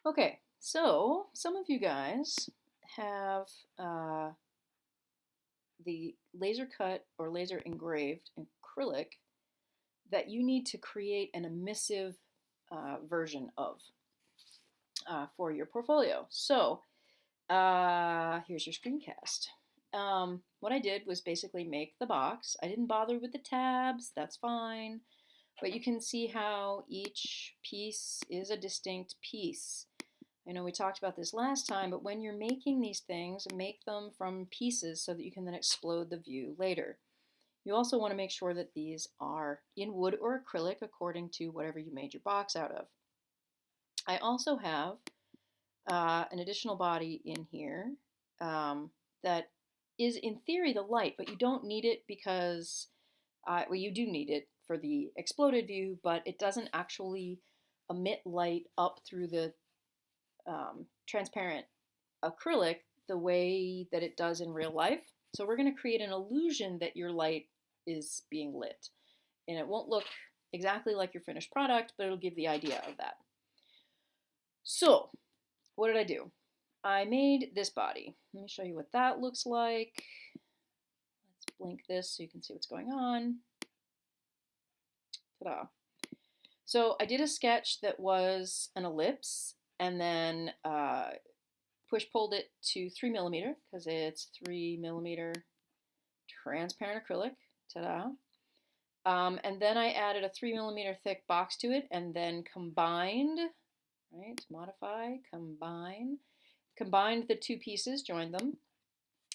Okay, so some of you guys have the laser cut or laser engraved acrylic that you need to create an emissive version of for your portfolio. So here's your screencast. What I did was basically make the box. I didn't bother with the tabs, that's fine. But you can see how each piece is a distinct piece. I know we talked about this last time, but when you're making these things, make them from pieces so that you can then explode the view later. You also want to make sure that these are in wood or acrylic according to whatever you made your box out of. I also have an additional body in here that is in theory the light, but you don't need it because, well, you do need it for the exploded view, but it doesn't actually emit light up through the transparent acrylic the way that it does in real life. So we're going to create an illusion that your light is being lit. And it won't look exactly like your finished product, but it'll give the idea of that. So what did I do? I made this body. Let me show you what that looks like. Let's blink this so you can see what's going on. Ta-da. So I did a sketch that was an ellipse and then push-pulled it to 3mm because it's 3mm transparent acrylic. Ta-da. And then I added a 3mm thick box to it and then combined, right, modify, combined the two pieces, joined them.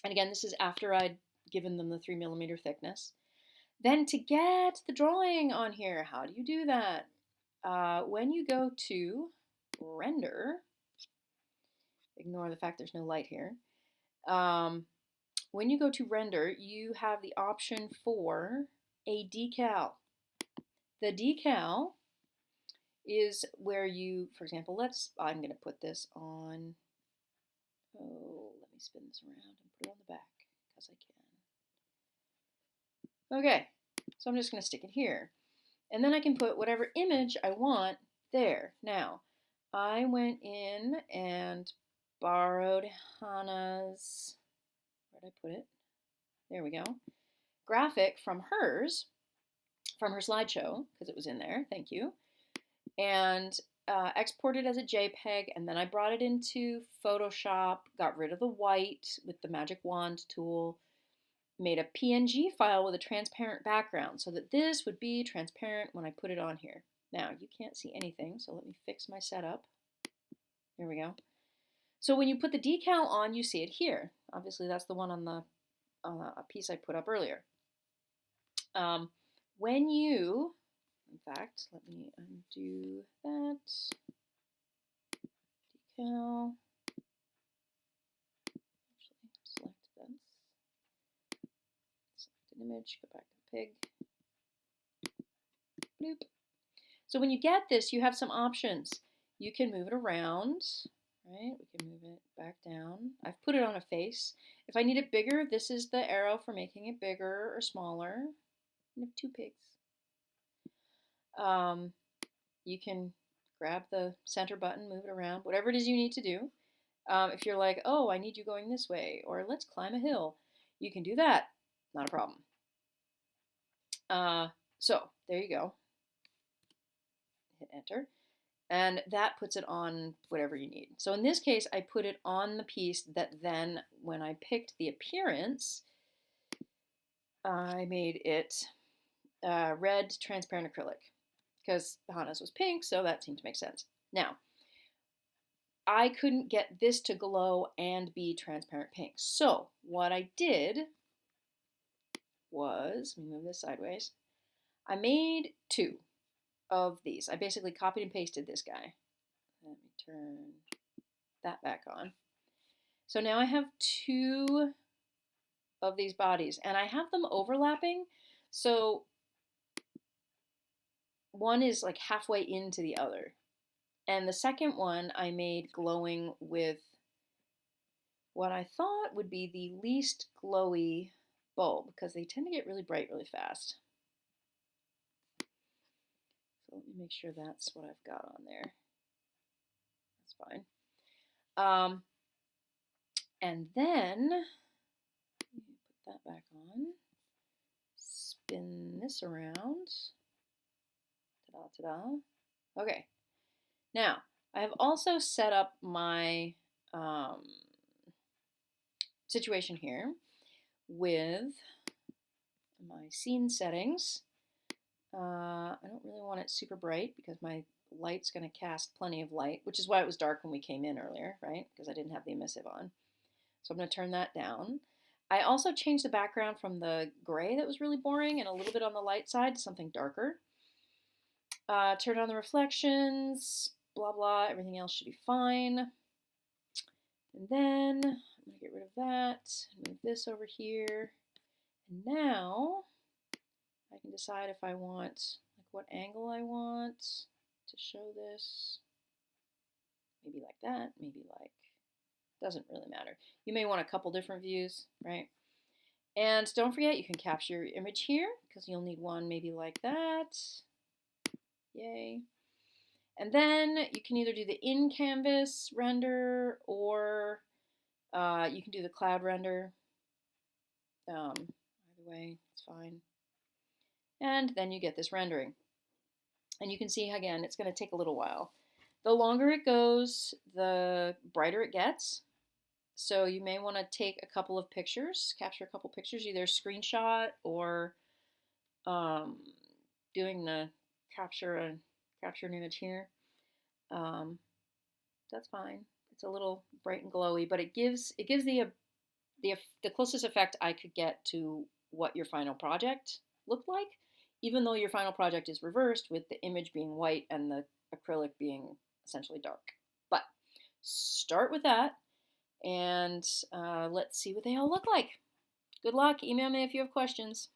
And again, this is after I'd given them the 3mm thickness. Then to get the drawing on here, how do you do that? When you go to render, ignore the fact there's no light here. When you go to render, you have the option for a decal. The decal is where you, for example, I'm going to put this on, let me spin this around and put it on the back because I can. Okay, so I'm just going to stick it here. And then I can put whatever image I want there. Now, I went in and borrowed Hannah's, where'd I put it? There we go. Graphic from her slideshow, because it was in there, thank you. And exported as a JPEG, and then I brought it into Photoshop, got rid of the white with the magic wand tool, made a PNG file with a transparent background so that this would be transparent when I put it on here. Now, you can't see anything, so let me fix my setup. There we go. So when you put the decal on, you see it here. Obviously, that's the one on the piece I put up earlier. When you, in fact, let me undo that. Decal. Actually, select this. Select an image, go back to the pig. Bloop. So when you get this, you have some options. You can move it around, right? We can move it back down. I've put it on a face. If I need it bigger, this is the arrow for making it bigger or smaller. I have two pigs. You can grab the center button, move it around, whatever it is you need to do. If you're like, oh, I need you going this way, or let's climb a hill, you can do that. Not a problem. So there you go. Hit enter. And that puts it on whatever you need. So in this case, I put it on the piece that then, when I picked the appearance, I made it red transparent acrylic because Hana's was pink, so that seemed to make sense. Now, I couldn't get this to glow and be transparent pink. So what I did was, let me move this sideways, I made two of these. I basically copied and pasted this guy. Let me turn that back on. So now I have two of these bodies, and I have them overlapping. So one is like halfway into the other. And the second one I made glowing with what I thought would be the least glowy bulb, because they tend to get really bright really fast. So let me make sure that's what I've got on there. That's It's fine. And then, put that back on, spin this around. Ta-da, ta-da. Okay. Now, I have also set up my situation here with my scene settings. I don't really want it super bright because my light's going to cast plenty of light, which is why it was dark when we came in earlier, right? Because I didn't have the emissive on. So I'm going to turn that down. I also changed the background from the gray that was really boring and a little bit on the light side to something darker. Turn on the reflections, blah, blah. Everything else should be fine. And then I'm going to get rid of that, move this over here. And now I can decide if I want, like what angle I want to show this. Maybe like that, maybe like, doesn't really matter. You may want a couple different views, right? And don't forget, you can capture your image here because you'll need one maybe like that. Yay. And then you can either do the in-canvas render or you can do the cloud render. Either way, it's fine. And then you get this rendering. And you can see, again, it's going to take a little while. The longer it goes, the brighter it gets. So you may want to take a couple of pictures, capture a couple pictures, either screenshot or doing the capture an image here. That's fine. It's a little bright and glowy, but it gives the closest effect I could get to what your final project looked like, even though your final project is reversed with the image being white and the acrylic being essentially dark. But start with that, and let's see what they all look like. Good luck. Email me if you have questions.